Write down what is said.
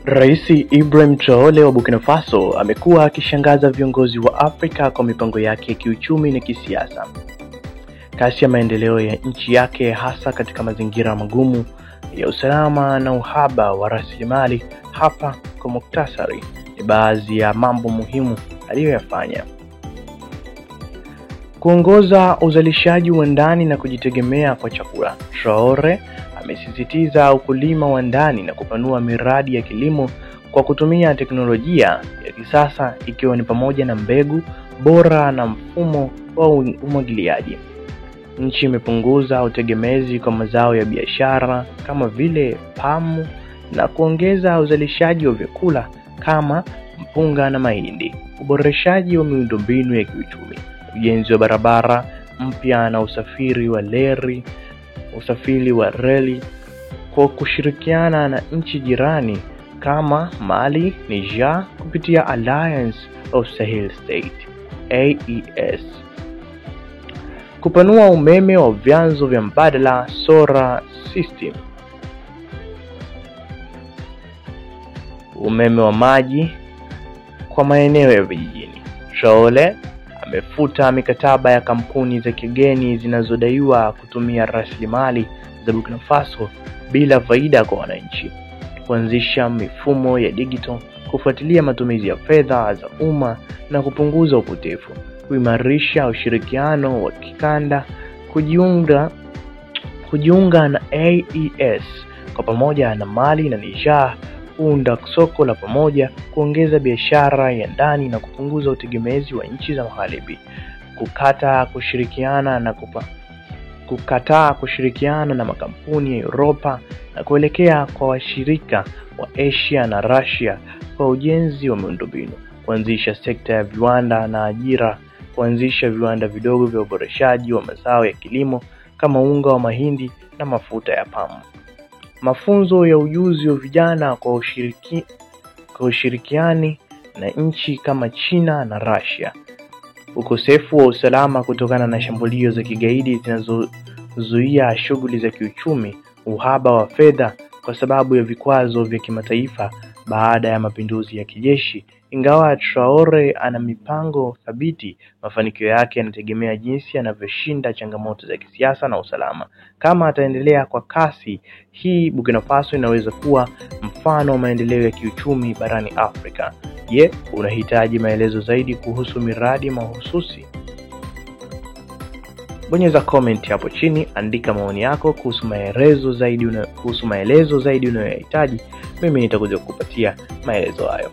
Rais Ibrahim Traore wa Burkina Faso amekuwa akishangaza viongozi wa Afrika kwa mipango yake ya kiuchumi na kisiasa. Kasi ya maendeleo ya nchi yake hasa katika mazingira magumu ya usalama na uhaba wa rasilimali. Hapa kwa muktasari ni baadhi ya mambo muhimu aliyoyafanya. Kuongoza uzalishaji wa ndani na kujitegemea kwa chakula. Traore amesisitiza ukulima wa ndani na kupanua miradi ya kilimo kwa kutumia teknolojia ya kisasa, ikiwa ni pamoja na mbegu bora na mfumo wa umwagiliaji. Nchi imepunguza utegemezi kwa mazao ya biashara kama vile pamu na kuongeza uzalishaji wa vyakula kama mpunga na mahindi. Uboreshaji wa miundombinu ya kiuchumi, ujenzi wa barabara mpya na usafiri wa reli kwa kushirikiana na nchi jirani kama Mali, Niger kupitia Alliance of Sahel State AES. Kupanua umeme wa vyanzo vya mbadala solar system. Umeme wa maji kwa maeneo ya vijijini. Traore amefuta mikataba ya kampuni za kigeni zinazodaiwa kutumia rasilimali za Burkina Faso bila faida kwa wananchi. Kuanzisha mifumo ya digital, kufuatilia matumizi ya fedha za umma na kupunguza upotevu. Kuimarisha ushirikiano wa kikanda, kujiunga na AES kwa pamoja na Mali na Niger, kuunda soko la pamoja, kuongeza biashara ya ndani na kupunguza utegemezi wa nchi za magharibi. Kukataa kushirikiana na makampuni ya Europa na kuelekea kwa washirika wa Asia na Russia kwa ujenzi wa miundombinu. Kuanzisha sekta ya viwanda na ajira, kuanzisha viwanda vidogo vya uboreshaji wa mazao ya kilimo kama unga wa mahindi na mafuta ya pamu. Mafunzo ya ujuzi wa vijana kwa ushirikiani na nchi kama China na Russia. Ukosefu wa usalama kutokana na shambulio za kigaidi zinazozuia shughuli za kiuchumi. Uhaba wa fedha kwa sababu ya vikwazo vya kimataifa baada ya mapinduzi ya kijeshi. Ingawa Traore ana mipango thabiti, mafanikio yake yanategemea jinsi anavyoshinda changamoto za kisiasa na usalama. Kama ataendelea kwa kasi hii, Burkina Faso inaweza kuwa mfano wa maendeleo ya kiuchumi barani Afrika. Je, unahitaji maelezo zaidi kuhusu miradi mahususi? Bonyeza comment hapo chini, andika maoni yako kuhusu maelezo zaidi unayohitaji. Mimi nitakuja kukupatia maelezo hayo.